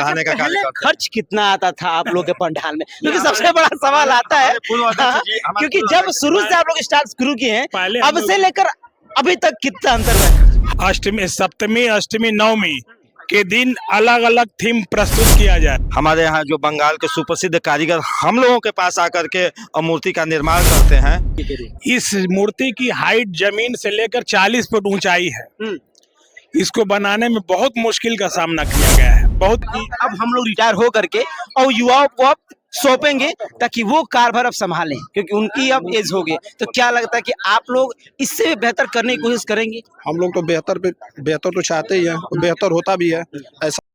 बढ़ाने का कार्य पहले करते हैं। खर्च कितना आता था आप लोग के पंडाल में, क्योंकि सबसे बड़ा सवाल आता है हाँ, क्योंकि जब शुरू से आप लोग स्टार्ट शुरू किए हैं पहले अब से लेकर अभी तक कितना अंतर है? अष्टमी, सप्तमी, अष्टमी, नवमी के दिन अलग अलग थीम प्रस्तुत किया जाए। हमारे यहाँ जो बंगाल के सुप्रसिद्ध कारीगर हम लोगों के पास आकर के मूर्ति का निर्माण करते हैं। इस मूर्ति की हाइट जमीन से लेकर 40 फुट ऊंचाई है। इसको बनाने में बहुत मुश्किल का सामना किया गया है। बहुत अब हम लोग रिटायर हो करके और युवाओं को अब सौंपेंगे ताकि वो कारभार अब संभालें, क्योंकि उनकी अब एज हो गई। तो क्या लगता है कि आप लोग इससे भी बेहतर करने की कोशिश करेंगे? हम लोग तो बेहतर तो चाहते ही हैं, बेहतर होता भी है ऐसा।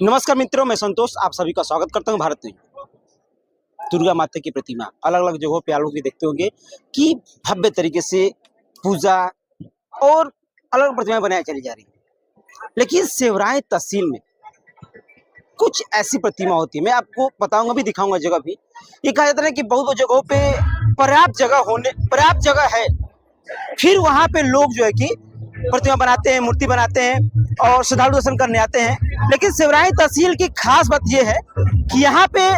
नमस्कार मित्रों, मैं संतोष आप सभी का स्वागत करता हूं भारत में। दुर्गा माता की प्रतिमा अलग अलग जगहों पे आप लोग देखते होंगे कि भव्य तरीके से पूजा और अलग अलग प्रतिमाएं बनाई चली जा रही है। लेकिन सेवराय तहसील में कुछ ऐसी प्रतिमा होती है, मैं आपको बताऊंगा भी, दिखाऊंगा जगह भी। ये कहा जाता है कि बहुत जगहों पे पर्याप्त जगह है, फिर वहां पे लोग जो है कि प्रतिमा बनाते हैं, मूर्ति बनाते हैं और श्रद्धालु दर्शन करने आते हैं। लेकिन सेवराय तहसील की खास बात यह है कि यहाँ पे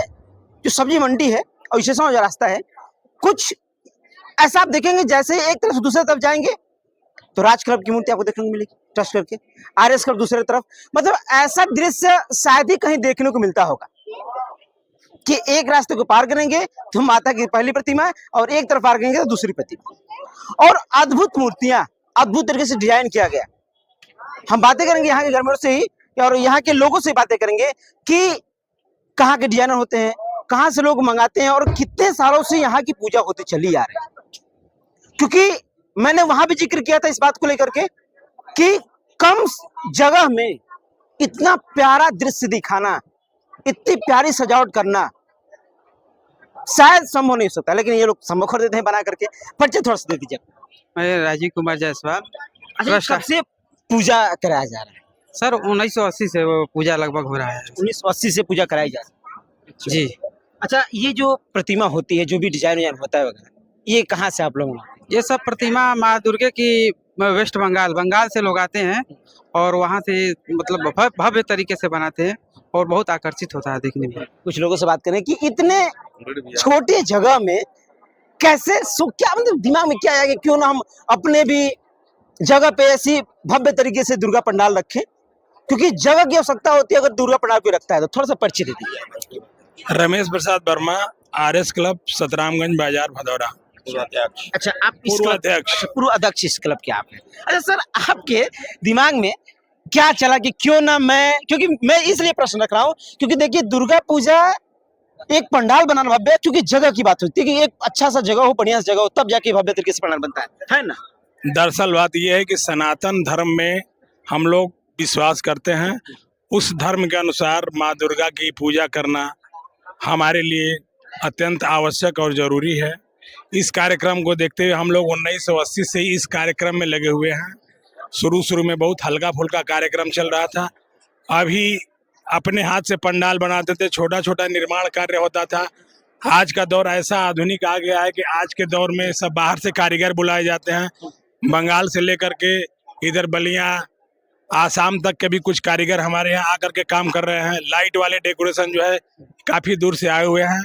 जो सब्जी मंडी है और स्टेशन जो रास्ता है, कुछ ऐसा आप देखेंगे जैसे एक तरफ से दूसरी तरफ जाएंगे तो राज क्लब की मूर्ति आपको देखने को मिलेगी, ट्रस्ट करके आरएस क्लब दूसरी तरफ। मतलब ऐसा दृश्य शायद ही कहीं देखने को मिलता होगा कि एक रास्ते को पार करेंगे तो माता की पहली प्रतिमा है और एक तरफ पार करेंगे तो दूसरी प्रतिमा। और अद्भुत मूर्तियां, अद्भुत तरीके से डिजाइन किया गया। हम बातें करेंगे यहाँ के ग्रामीणों से ही और यहाँ के लोगों से बातें करेंगे कि कहाँ के डिजाइनर होते हैं, कहाँ से लोग मंगाते हैं और कितने सालों से यहाँ की पूजा होती चली आ रही है। क्योंकि मैंने वहां भी जिक्र किया था इस बात को लेकर के कि कम जगह में इतना प्यारा दृश्य दिखाना, इतनी प्यारी सजावट करना शायद संभव नहीं हो सकता, लेकिन ये लोग संभव कर देते हैं बना करके। परिचय थोड़ा सा दे दीजिए। मैं राजीव कुमार जायसवाल। अच्छा, कब से पूजा कराया जा रहा है? सर 1980 से वो पूजा लगभग हो रहा है। 1980 से पूजा कराई जा रही है जी। अच्छा, ये जो प्रतिमा होती है, जो भी डिजाइन होता है वगैरह, ये कहाँ से आप लोग मंगाते हैं? ये सब प्रतिमा माँ दुर्गे की वेस्ट बंगाल से लोग आते हैं और वहाँ से मतलब भव्य तरीके से बनाते हैं और बहुत आकर्षित होता है देखने में। कुछ लोगों से बात करें कि इतने छोटे जगह में कैसे क्या मतलब दिमाग में क्या आया कि क्यों ना हम अपने भी जगह पे ऐसी भव्य तरीके से दुर्गा पंडाल रखें, क्योंकि जगह की आवश्यकता होती है अगर दुर्गा पंडाल कोई रखता है तो। थोड़ा सा परिचय दे दीजिए। रमेश प्रसाद वर्मा, आरएस क्लब, सतरामगंज बाजार, भदौरा। अच्छा, आप इस पूर्व क्लब अध्यक्ष। पूर्व अध्यक्ष इस क्लब के आप हैं। अच्छा सर, आपके दिमाग में क्या चला कि क्यों ना क्योंकि मैं इसलिए प्रश्न रख रहा हूँ क्योंकि देखिए दुर्गा पूजा एक पंडाल बनाना भव्य, क्योंकि जगह की बात होती है कि एक अच्छा सा जगह हो, बढ़िया सा जगह हो, तब जाके भव्य तरीके से पंडाल बनता है ना। दरअसल बात यह है कि सनातन धर्म में हम लोग विश्वास करते हैं। उस धर्म के अनुसार माँ दुर्गा की पूजा करना हमारे लिए अत्यंत आवश्यक और जरूरी है। इस कार्यक्रम को देखते हुए हम लोग 1980 से इस कार्यक्रम में लगे हुए हैं। शुरू में बहुत हल्का फुल्का कार्यक्रम चल रहा था। अभी अपने हाथ से पंडाल बनाते थे, छोटा छोटा निर्माण कार्य होता था। आज का दौर ऐसा आधुनिक आ गया है कि आज के दौर में सब बाहर से कारीगर बुलाए जाते हैं। बंगाल से लेकर के इधर बलिया, आसाम तक के भी कुछ कारीगर हमारे यहाँ आकर के काम कर रहे हैं। लाइट वाले डेकोरेशन जो है काफ़ी दूर से आए हुए हैं।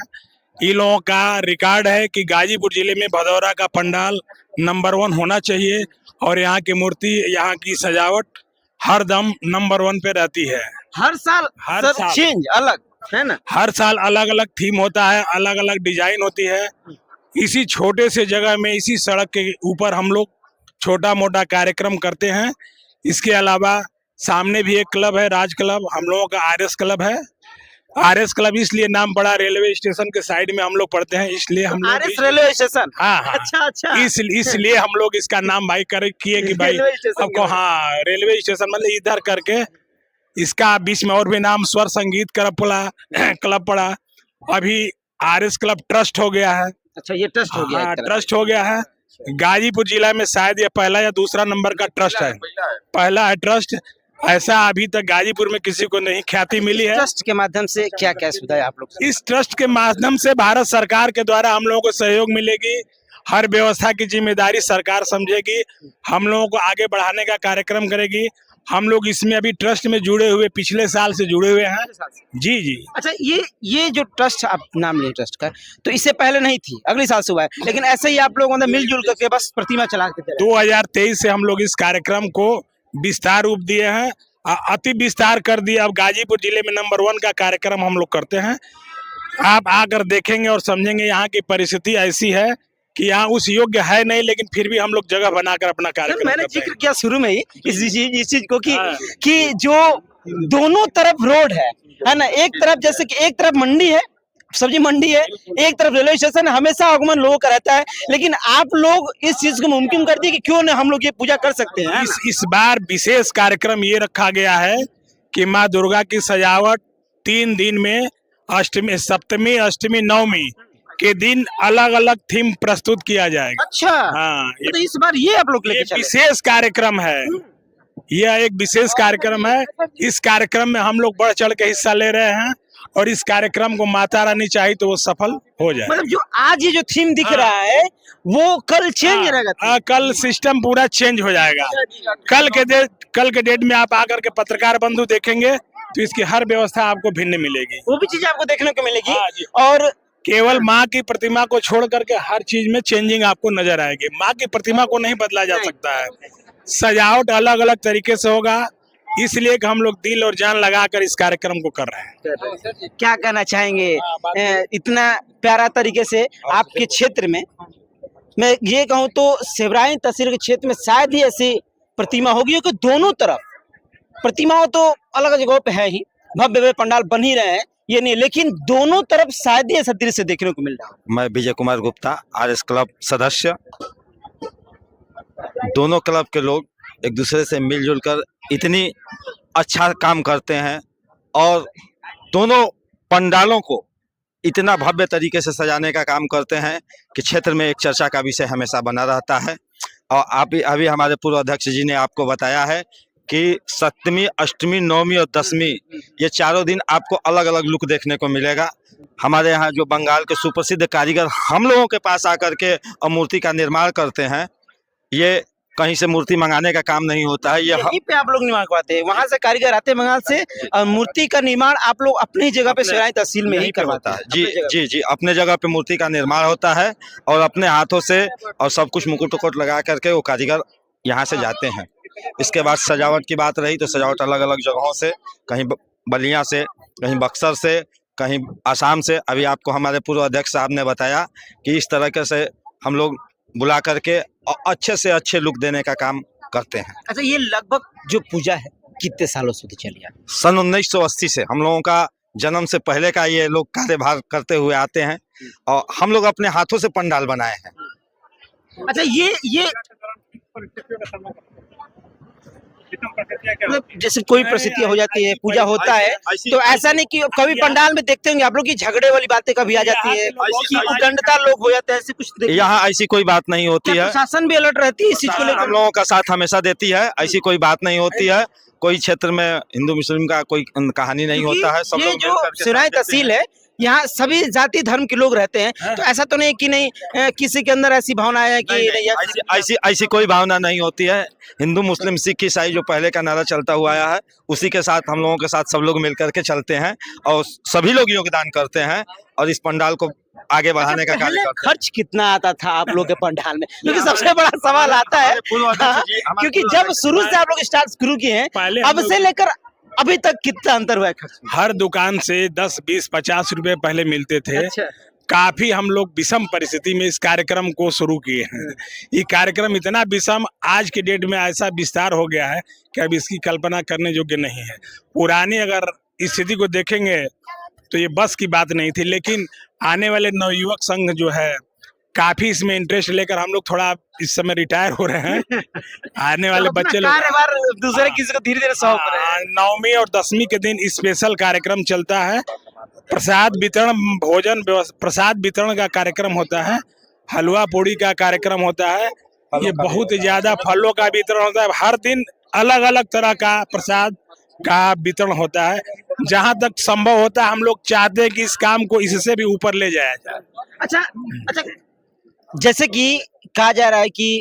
इन लोगों का रिकॉर्ड है कि गाजीपुर जिले में भदौरा का पंडाल नंबर 1 होना चाहिए और यहाँ की मूर्ति, यहाँ की सजावट हर दम नंबर 1 पे रहती है। हर साल चेंज अलग है ना, हर साल अलग अलग थीम होता है, अलग अलग डिजाइन होती है। इसी छोटे से जगह में, इसी सड़क के ऊपर हम लोग छोटा मोटा कार्यक्रम करते हैं। इसके अलावा सामने भी एक क्लब है, राज क्लब, हम लोगों का आरएस क्लब है। आरएस क्लब इसलिए नाम पड़ा, रेलवे स्टेशन के साइड में हम लोग पढ़ते हैं, इसलिए हम लोग आरएस रेलवे स्टेशन। हाँ। अच्छा। इसलिए हम लोग इसका नाम भाई किए कि भाई आपको, हाँ, रेलवे स्टेशन मतलब इधर करके। इसका बीच में और भी नाम स्वर संगीत क्लब पड़ा। अभी आरएस क्लब ट्रस्ट हो गया है। अच्छा, ये ट्रस्ट हो गया है। ट्रस्ट हो गया है। गाजीपुर जिला में शायद ये पहला या दूसरा नंबर का ट्रस्ट है। पहला है ट्रस्ट। ऐसा अभी तक गाजीपुर में किसी को नहीं ख्याति मिली है। ट्रस्ट के माध्यम से क्या क्या सुविधा है आप लोग को? इस ट्रस्ट के माध्यम से भारत सरकार के द्वारा हम लोगों को सहयोग मिलेगी। हर व्यवस्था की जिम्मेदारी सरकार समझेगी, हम लोगों को आगे बढ़ाने का कार्यक्रम करेगी। हम लोग इसमें अभी ट्रस्ट में जुड़े हुए पिछले साल से जुड़े हुए हैं। जी जी। अच्छा, ये जो ट्रस्ट आप नाम लिए ट्रस्ट का, तो इससे पहले नहीं थी, अगले साल से हुआ है, लेकिन ऐसे ही आप लोगों ने मिलजुल करके बस प्रतिमा चला के चले। 2023 से हम लोग इस कार्यक्रम को विस्तार रूप दिए हैं, अति विस्तार कर दिया। अब गाजीपुर जिले में नंबर 1 का कार्यक्रम हम लोग करते हैं। आप आकर देखेंगे और समझेंगे यहाँ की परिस्थिति ऐसी है कि यहाँ उस योग्य है नहीं, लेकिन फिर भी हम लोग जगह बनाकर अपना कार्यक्रम मैंने करते हैं। जिक्र किया शुरू में ही इस चीज को हाँ। कि जो दोनों तरफ रोड है ना, एक तरफ जैसे कि एक तरफ मंडी है, सब्जी मंडी है, एक तरफ रेलवे स्टेशन, हमेशा आगमन लोगों का रहता है, लेकिन आप लोग इस चीज को मुमकिन कर दिए कि क्यों न हम लोग ये पूजा कर सकते हैं। इस बार विशेष कार्यक्रम ये रखा गया है कि माँ दुर्गा की सजावट 3 दिन में अष्टमी, सप्तमी, अष्टमी, नवमी के दिन अलग अलग थीम प्रस्तुत किया जाएगा। अच्छा, हाँ, तो इस बार ये आप लोग ये लेके चले। विशेष कार्यक्रम है। यह एक विशेष कार्यक्रम है। इस कार्यक्रम में हम लोग बढ़ चढ़ के हिस्सा ले रहे हैं और इस कार्यक्रम को माता रानी चाहे तो वो सफल हो जाए। मतलब जो आज ये जो थीम दिख रहा है वो कल चेंज रहेगा। कल सिस्टम पूरा चेंज हो जाएगा। कल के डेट में आप आकर के पत्रकार बंधु देखेंगे तो इसकी हर व्यवस्था आपको भिन्न मिलेगी। वो भी चीज आपको देखने को मिलेगी। हाँ जी। और केवल माँ की प्रतिमा को छोड़ करके हर चीज में चेंजिंग आपको नजर आएगी। माँ की प्रतिमा को नहीं बदला जा सकता है। सजावट अलग अलग तरीके से होगा, इसलिए कि हम लोग दिल और जान लगाकर इस कार्यक्रम को कर रहे हैं। क्या कहना चाहेंगे इतना प्यारा तरीके से आपके क्षेत्र में? मैं ये कहूँ तो सेवराइन तहसील के क्षेत्र में शायद ही ऐसी प्रतिमा होगी, क्योंकि दोनों तरफ प्रतिमाओं तो अलग जगहों पे है ही, भव्य भव्य पंडाल बन ही रहे हैं, ये नहीं, लेकिन दोनों तरफ शायद ही ऐसा दृश्य देखने को मिल रहा है। मैं विजय कुमार गुप्ता, RS क्लब सदस्य। दोनों क्लब के लोग एक दूसरे से मिलजुल कर इतनी अच्छा काम करते हैं और दोनों पंडालों को इतना भव्य तरीके से सजाने का काम करते हैं कि क्षेत्र में एक चर्चा का विषय हमेशा बना रहता है। और अभी हमारे पूर्व अध्यक्ष जी ने आपको बताया है कि सप्तमी, अष्टमी, नवमी और दशमी ये चारों दिन आपको अलग अलग लुक देखने को मिलेगा। हमारे यहाँ जो बंगाल के सुप्रसिद्ध कारीगर हम लोगों के पास आकर के मूर्ति का निर्माण करते हैं, ये कहीं से मूर्ति मंगाने का काम नहीं होता है। ये यहीं पे आप लोग निर्माण करवाते हैं, वहां से कारीगर आते हैं बंगाल से, और मूर्ति का निर्माण आप लोग अपनी जगह पे सेवराइन तहसील में ही करवाता है। जी जी जी, अपने जगह पे मूर्ति का निर्माण होता है और अपने हाथों से और सब कुछ मुकुट उकुट लगा करके वो कारीगर यहाँ से जाते हैं। इसके बाद सजावट की बात रही तो सजावट अलग अलग जगहों से, कहीं बलिया से, कहीं बक्सर से, कहीं आसाम से। अभी आपको हमारे पूर्व अध्यक्ष साहब ने बताया कि इस तरीके से हम लोग बुला करके अच्छे से अच्छे लुक देने का काम करते हैं। अच्छा, ये लगभग जो पूजा है कितने सालों से चली आ रही है? सन 1980 से हम लोगों का जन्म से पहले का ये लोग कार्यभार करते हुए आते हैं और हम लोग अपने हाथों से पंडाल बनाए हैं। अच्छा, ये मतलब जैसे कोई परिस्थिति हो जाती है, पूजा होता है, तो ऐसा नहीं कि कभी पंडाल में देखते होंगे आप लोग की झगड़े वाली बातें कभी आ जाती है कि उद्दंडता लोग हो जाते हैं, ऐसे कुछ यहाँ ऐसी कोई बात नहीं होती है। प्रशासन भी अलर्ट रहती है इस चीज को लेकर? हम लोगों का साथ हमेशा देती है, ऐसी कोई बात नहीं होती है। कोई क्षेत्र में हिंदू मुस्लिम का कोई कहानी नहीं होता है। सब ये लोग जो सेवराइन तहसील है, यहाँ सभी जाति धर्म के लोग रहते हैं, तो ऐसा तो नहीं कि नहीं किसी के अंदर ऐसी भावना है कि ऐसी कोई भावना नहीं होती है। हिंदू मुस्लिम सिख ईसाई जो पहले का नारा चलता हुआ आया है, उसी के साथ हम लोगों के साथ सब लोग मिलकर के चलते हैं और सभी लोग योगदान करते हैं और इस पंडाल को आगे बढ़ाने का कार्य करते हैं। खर्च कितना आता था आप लोग के पंडाल में, क्योंकि सबसे बड़ा सवाल आता है, क्योंकि जब शुरू से आप लोग स्टार्ट शुरू किए हैं, अब से लेकर अभी तक कितना अंतर हुआ है खर्च में? हर दुकान से 10, 20, 50 रुपए पहले मिलते थे। अच्छा। काफी हम लोग विषम परिस्थिति में इस कार्यक्रम को शुरू किए हैं। ये कार्यक्रम इतना विषम आज के डेट में ऐसा विस्तार हो गया है कि अब इसकी कल्पना करने योग्य नहीं है। पुरानी अगर स्थिति को देखेंगे तो ये बस की बात नहीं थी, लेकिन आने वाले नवयुवक संघ जो है काफी इसमें इंटरेस्ट लेकर हम लोग थोड़ा इस समय रिटायर हो रहे हैं। आने वाले बच्चे लोग दूसरे किसी को धीरे धीरे शौक हो रहे हैं। नवमी और दशमी के दिन स्पेशल कार्यक्रम चलता है। प्रसाद वितरण, प्रसाद वितरण का कार्यक्रम होता है, हलवा पूड़ी का कार्यक्रम होता है, ये बहुत ज्यादा फलों का वितरण होता है। हर दिन अलग अलग तरह का प्रसाद का वितरण होता है। जहां तक संभव होता है हम लोग चाहते हैं कि इस काम को इससे भी ऊपर ले जाया जाए। अच्छा अच्छा, जैसे कि कहा जा रहा है कि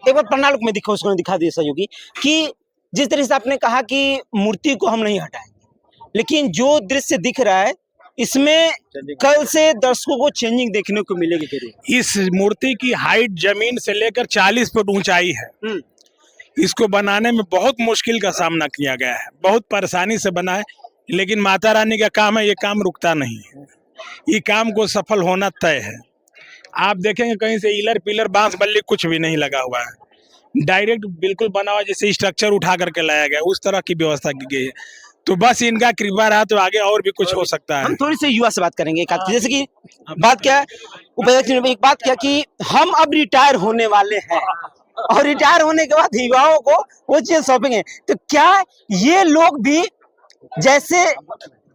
एक बार पंडाल में दिखा, उसको दिखा दिए सहयोगी, कि जिस तरह से आपने कहा कि मूर्ति को हम नहीं हटाएंगे, लेकिन जो दृश्य दिख रहा है इसमें कल से दर्शकों को चेंजिंग देखने को मिलेगी जरूर। इस मूर्ति की हाइट जमीन से लेकर 40 फुट ऊंचाई है। इसको बनाने में बहुत मुश्किल का सामना किया गया है, बहुत परेशानी से बना है, लेकिन माता रानी का काम है, ये काम रुकता नहीं है, ये काम को सफल होना तय है। आप देखेंगे कहीं से इलर पिलर बांस बल्ली कुछ भी नहीं लगा हुआ है, डायरेक्ट बिल्कुल बना हुआ, जैसे स्ट्रक्चर उठा करके लाया गया उस तरह की व्यवस्था की गई है। तो बस इनका कृपा रहा तो आगे और भी कुछ हो सकता है। हम थोड़ी सी युवा से बात करेंगे एक आध, जैसे कि बात क्या है उपाध्यक्ष ने एक बात क्या कि हम अब रिटायर होने वाले हैं और रिटायर होने के बाद युवाओं को वो चीज सौंपेंगे, तो क्या ये लोग भी जैसे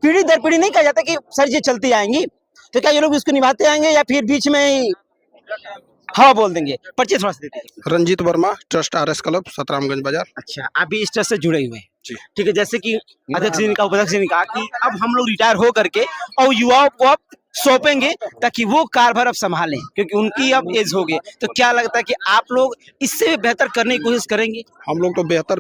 पीढ़ी दर पीढ़ी नहीं कहा जाता कि सर ये चलती आएंगी, तो क्या ये लोग इसको निभाते आएंगे या फिर बीच में ही हवा बोल देंगे? परिचय थोड़ा सा दे दीजिए। Ranjit Verma, trust RS club, Satramganj बाजार। अच्छा, आप भी इस ट्रस्ट से जुड़े हुए हैं? जी। ठीक है, जैसे कि अध्यक्ष जी ने कहा, उपाध्यक्ष जी ने कहा कि अब हम लोग रिटायर हो करके और युवाओं को अब सौंपेंगे ताकि वो कारभार अब संभालें, क्योंकि उनकी अब एज हो गई। तो क्या लगता है कि आप लोग इससे भी बेहतर करने की कोशिश करेंगे? हम लोग तो बेहतर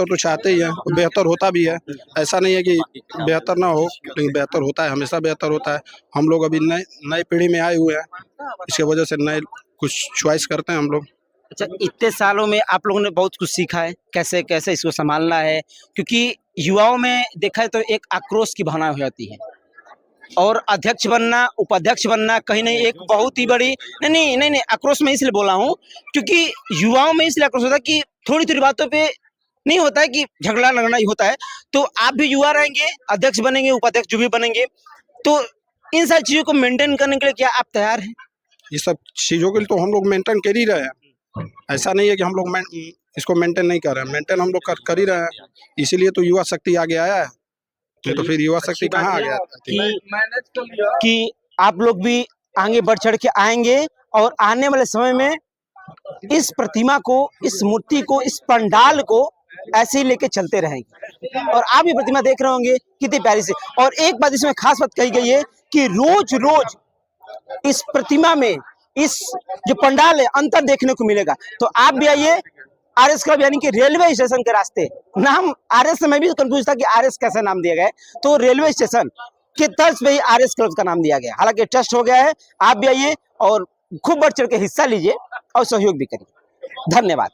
तो चाहते ही हैं, बेहतर होता भी है। ऐसा नहीं है कि बेहतर ना हो, लेकिन बेहतर होता है, हमेशा बेहतर होता है। हम लोग अभी नई पीढ़ी में आए हुए हैं, इसकी वजह से नए कुछ चॉइस करते हैं हम लोग। अच्छा, इतने सालों में आप लोगों ने बहुत कुछ सीखा है, कैसे कैसे इसको संभालना है, क्योंकि युवाओं में देखा है तो एक आक्रोश की भावना हो जाती है और अध्यक्ष बनना, उपाध्यक्ष बनना कहीं नहीं एक बहुत ही बड़ी नहीं आक्रोश में इसलिए बोला हूँ क्योंकि युवाओं में इसलिए आक्रोश होता है कि थोड़ी थोड़ी बातों पे नहीं होता है कि झगड़ा लगना ही होता है। तो आप भी युवा रहेंगे, अध्यक्ष बनेंगे, उपाध्यक्ष जो भी बनेंगे, तो इन सारी चीजों को मेंटेन करने के लिए क्या आप तैयार हैं? ये सब चीजों के लिए तो हम लोग मेंटेन कर ही रहे हैं। ऐसा नहीं है कि हम लोग इसको मेंटेन नहीं कर रहे हैं, मेंटेन हम लोग कर ही रहे हैं। इसीलिए तो युवा शक्ति आगे आया है, तो फिर युवा शक्ति कहाँ आ गया कि आप लोग भी आगे बढ़ चढ़ के आएंगे और आने वाले समय में इस प्रतिमा को, इस मूर्ति को, इस पंडाल को ऐसे ही लेके चलते रहेंगे। और आप ये प्रतिमा देख रहे होंगे कितनी प्यारी से, और एक बात इसमें खास बात कही गई है कि रोज रोज इस प्रतिमा में, इस जो पंडाल है, अंतर देखने को मिलेगा। तो आप भी आइए RS क्लब, यानी कि रेलवे स्टेशन के रास्ते। नाम RS से मैं भी कंफ्यूज था कि RS कैसे नाम दिया गया है, तो रेलवे स्टेशन के तर्ज पे ही RS क्लब का नाम दिया गया। हालांकि ट्रस्ट हो गया है, आप भी आइए और खूब बढ़ चढ़ के हिस्सा लीजिए और सहयोग भी करिए। धन्यवाद।